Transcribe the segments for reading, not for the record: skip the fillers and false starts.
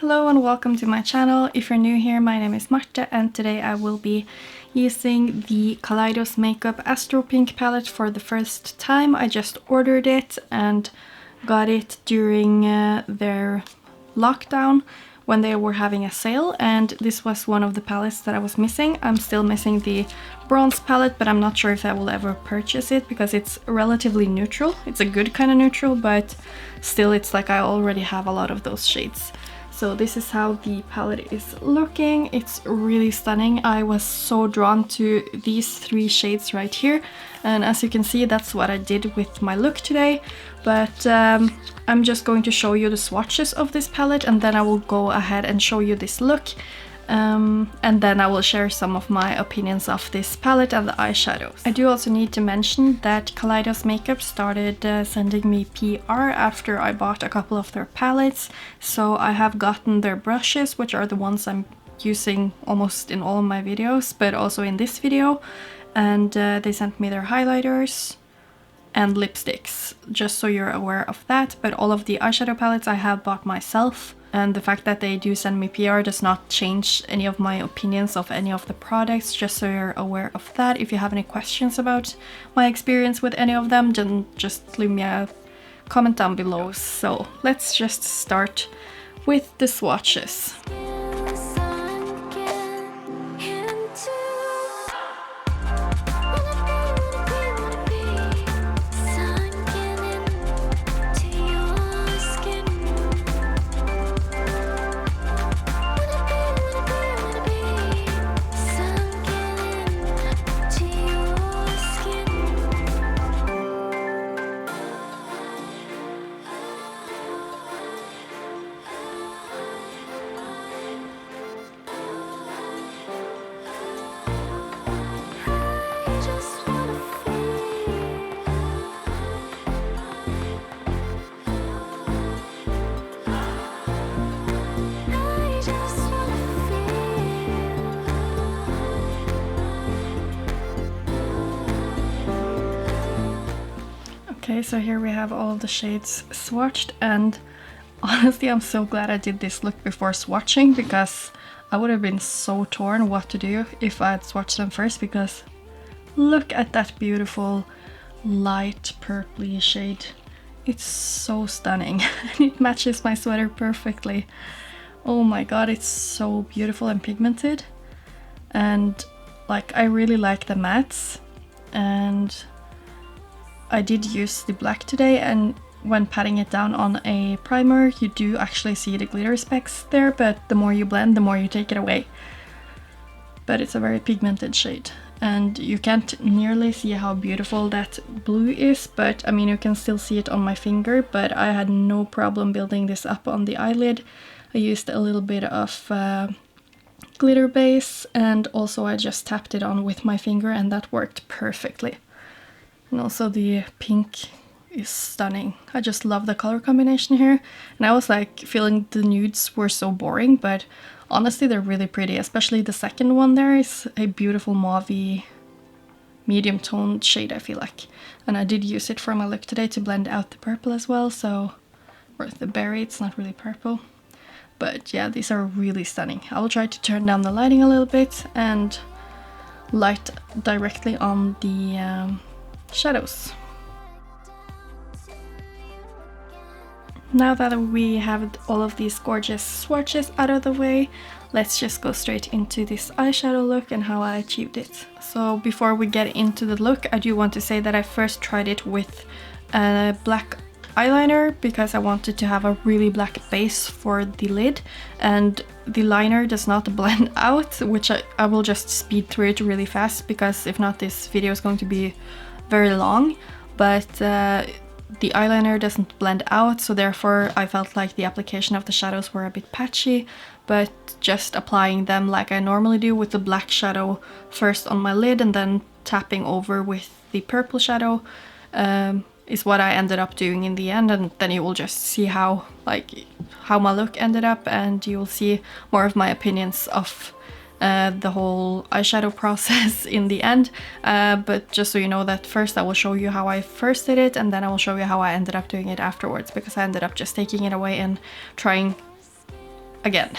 Hello and welcome to my channel. If you're new here, my name is Mekka and today I will be using the Kaleidos Makeup Astro Pink palette for the first time. I just ordered it and got it during their lockdown when they were having a sale, and this was one of the palettes that I was missing. I'm still missing the bronze palette, but I'm not sure if I will ever purchase it because it's relatively neutral. It's a good kind of neutral, but still it's like I already have a lot of those shades. So this is how the palette is looking. It's really stunning. I was so drawn to these three shades right here, and as you can see, that's what I did with my look today. But I'm just going to show you the swatches of this palette, and then I will go ahead and show you this look. And then I will share some of my opinions of this palette and the eyeshadows. I do also need to mention that Kaleidos Makeup started sending me PR after I bought a couple of their palettes. So I have gotten their brushes, which are the ones I'm using almost in all of my videos, but also in this video. And they sent me their highlighters and lipsticks, just so you're aware of that. But all of the eyeshadow palettes I have bought myself, and the fact that they do send me PR does not change any of my opinions of any of the products, just so you're aware of that. If you have any questions about my experience with any of them, then just leave me a comment down below. So let's just start with the swatches. Okay, so here we have all of the shades swatched, and honestly I'm so glad I did this look before swatching, because I would have been so torn what to do if I had swatched them first, because look at that beautiful light purpley shade. It's so stunning and it matches my sweater perfectly. Oh my god, it's so beautiful and pigmented, and like I really like the mattes. And I did use the black today, and when patting it down on a primer you do actually see the glitter specks there, but the more you blend the more you take it away. But it's a very pigmented shade, and you can't nearly see how beautiful that blue is, but I mean you can still see it on my finger. But I had no problem building this up on the eyelid. I used a little bit of glitter base, and also I just tapped it on with my finger, and that worked perfectly. And also the pink is stunning. I just love the color combination here. And I was like feeling the nudes were so boring, but honestly they're really pretty. Especially the second one there is a beautiful mauvey medium toned shade, I feel like. And I did use it for my look today to blend out the purple as well, so, or the berry, it's not really purple. But yeah, these are really stunning. I will try to turn down the lighting a little bit and light directly on the shadows. Now that we have all of these gorgeous swatches out of the way, let's just go straight into this eyeshadow look and how I achieved it. So before we get into the look, I do want to say that I first tried it with a black eyeliner because I wanted to have a really black base for the lid, and the liner does not blend out, which I will just speed through it really fast, because if not this video is going to be very long. But the eyeliner doesn't blend out, so therefore I felt like the application of the shadows were a bit patchy. But just applying them like I normally do with the black shadow first on my lid and then tapping over with the purple shadow is what I ended up doing in the end. And then you will just see how my look ended up, and you will see more of my opinions of the whole eyeshadow process in the end. But just so you know that first I will show you how I first did it, and then I will show you how I ended up doing it afterwards, because I ended up just taking it away and trying again.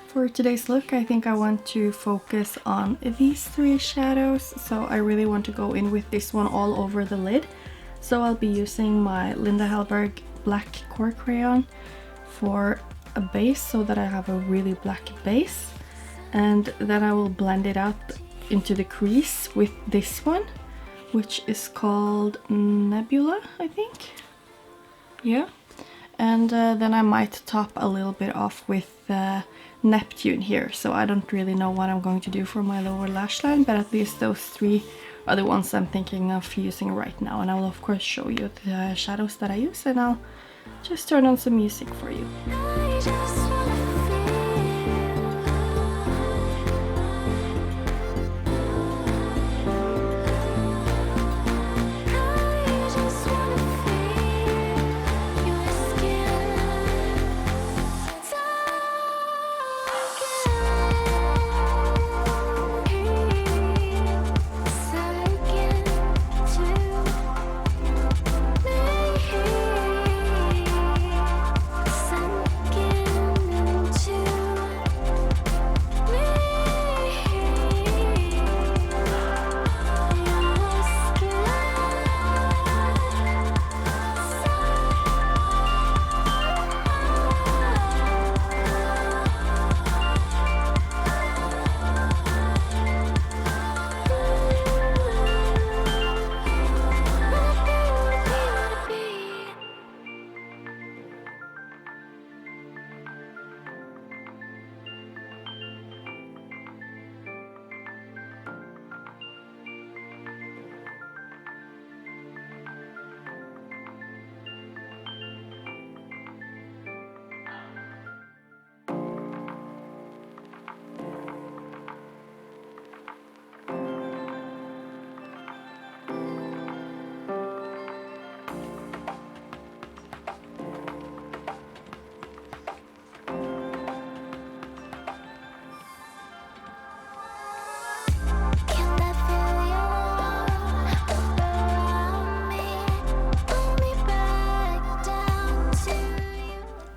For today's look, I think I want to focus on these three shadows, so I really want to go in with this one all over the lid. So I'll be using my Linda Hallberg black core crayon for a base, so that I have a really black base, and then I will blend it out into the crease with this one, which is called Nabla, I think. Yeah. And then I might top a little bit off with Neptune here, so I don't really know what I'm going to do for my lower lash line, but at least those three are the ones I'm thinking of using right now. And I will of course show you the shadows that I use, and I'll just turn on some music for you.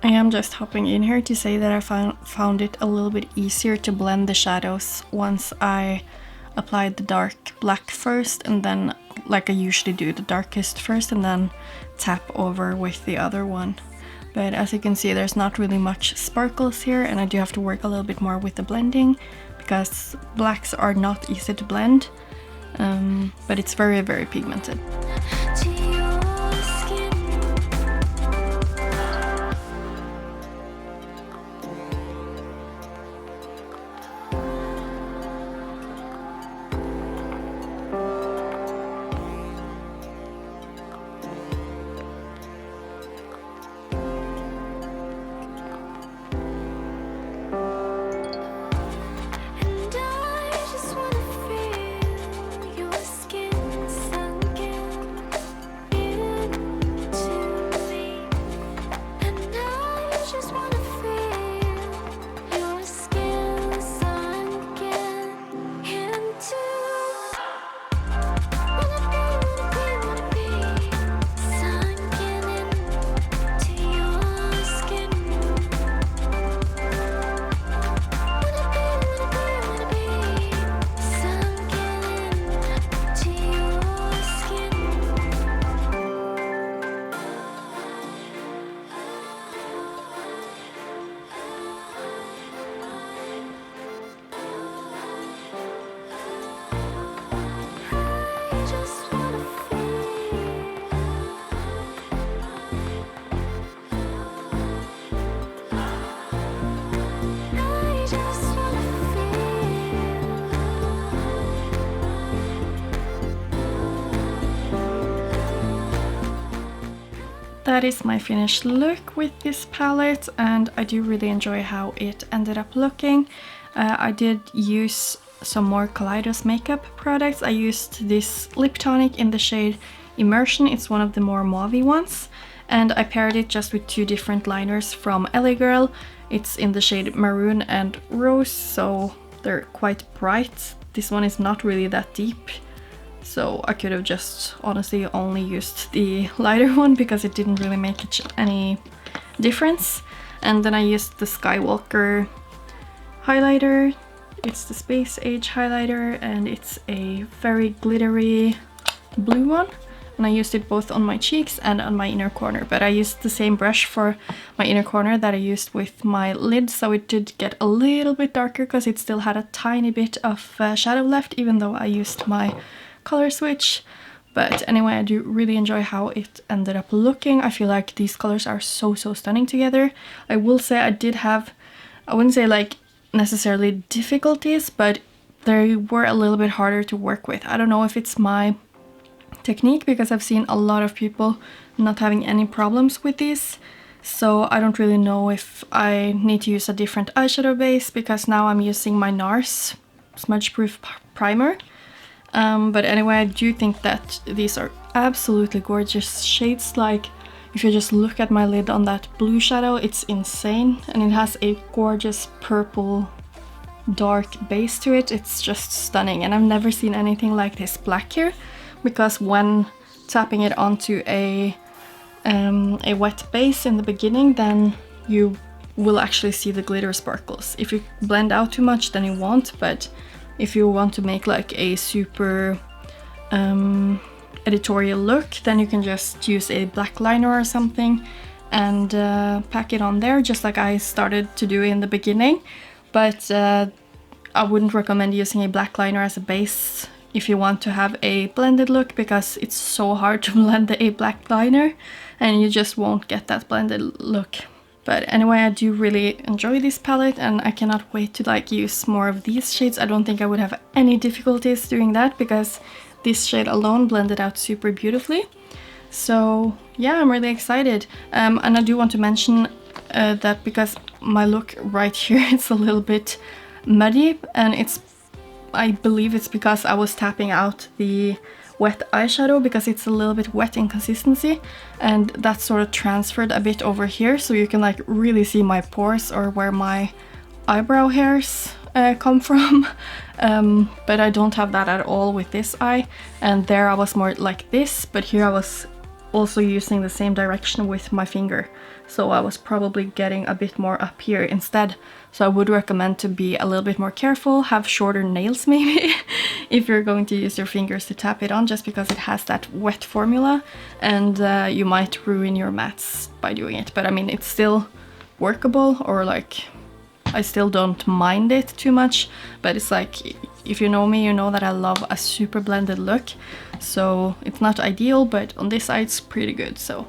I am just hopping in here to say that I found it a little bit easier to blend the shadows once I applied the dark black first, and then, like I usually do, the darkest first and then tap over with the other one. But as you can see, there's not really much sparkles here, and I do have to work a little bit more with the blending because blacks are not easy to blend, but it's very, very pigmented. That is my finished look with this palette, and I do really enjoy how it ended up looking. I did use some more Kaleidos Makeup products. I used this lip tonic in the shade Immersion. It's one of the more mauvey ones, and I paired it just with two different liners from LA Girl. It's in the shade Maroon and Rose, so they're quite bright. This one is not really that deep, so I could have just honestly only used the lighter one because it didn't really make any difference. And then I used the Skywalker highlighter. It's the Space Age highlighter and it's a very glittery blue one. And I used it both on my cheeks and on my inner corner, but I used the same brush for my inner corner that I used with my lid, so it did get a little bit darker because it still had a tiny bit of shadow left, even though I used my color switch. But anyway, I do really enjoy how it ended up looking. I feel like these colors are so stunning together. I will say I did have, I wouldn't say like necessarily difficulties, but they were a little bit harder to work with. I don't know if it's my technique, because I've seen a lot of people not having any problems with these, so I don't really know if I need to use a different eyeshadow base, because now I'm using my NARS smudge proof primer. But anyway, I do think that these are absolutely gorgeous shades. Like if you just look at my lid on that blue shadow, it's insane, and it has a gorgeous purple dark base to it. It's just stunning, and I've never seen anything like this black here, because when tapping it onto a wet base in the beginning, then you will actually see the glitter sparkles. If you blend out too much, then you won't, but if you want to make like a super editorial look, then you can just use a black liner or something and pack it on there, just like I started to do in the beginning. But I wouldn't recommend using a black liner as a base if you want to have a blended look, because it's so hard to blend a black liner and you just won't get that blended look. But anyway, I do really enjoy this palette and I cannot wait to like use more of these shades. I don't think I would have any difficulties doing that, because this shade alone blended out super beautifully. So yeah, I'm really excited. And I do want to mention that because my look right here is a little bit muddy, and I believe it's because I was tapping out the wet eyeshadow, because it's a little bit wet in consistency, and that sort of transferred a bit over here, so you can like really see my pores or where my eyebrow hairs come from. But I don't have that at all with this eye, and there I was more like this, but here I was also using the same direction with my finger, so I was probably getting a bit more up here instead. So I would recommend to be a little bit more careful, have shorter nails maybe if you're going to use your fingers to tap it on, just because it has that wet formula, and you might ruin your mattes by doing it. But I mean, it's still workable, or like I still don't mind it too much, but it's like, if you know me, you know that I love a super blended look, so it's not ideal, but on this side it's pretty good. So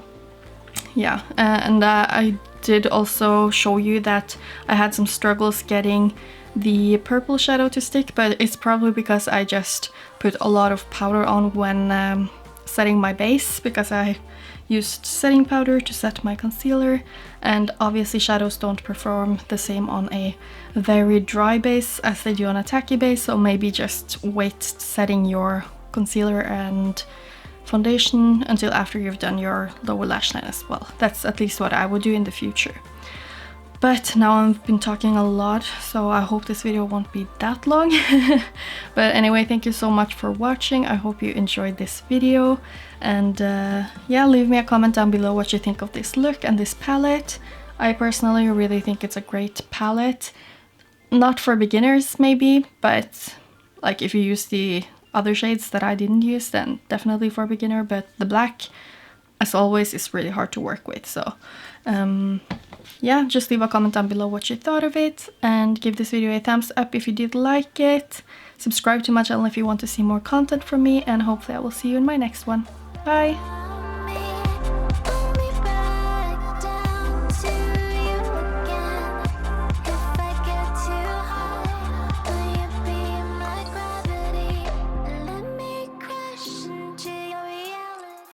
yeah, and I did also show you that I had some struggles getting the purple shadow to stick, but it's probably because I just put a lot of powder on when setting my base, because I used setting powder to set my concealer, and obviously shadows don't perform the same on a very dry base as they do on a tacky base, so maybe just wait setting your concealer and foundation until after you've done your lower lash line as well. That's at least what I would do in the future. But now I've been talking a lot, so I hope this video won't be that long. But anyway, thank you so much for watching. I hope you enjoyed this video, and yeah, leave me a comment down below what you think of this look and this palette. I personally really think it's a great palette. Not for beginners maybe, but like if you use the other shades that I didn't use, then definitely for a beginner. But the black, as always, is really hard to work with. So yeah, just leave a comment down below what you thought of it, and give this video a thumbs up if you did like it. Subscribe to my channel if you want to see more content from me, and hopefully I will see you in my next one. Bye!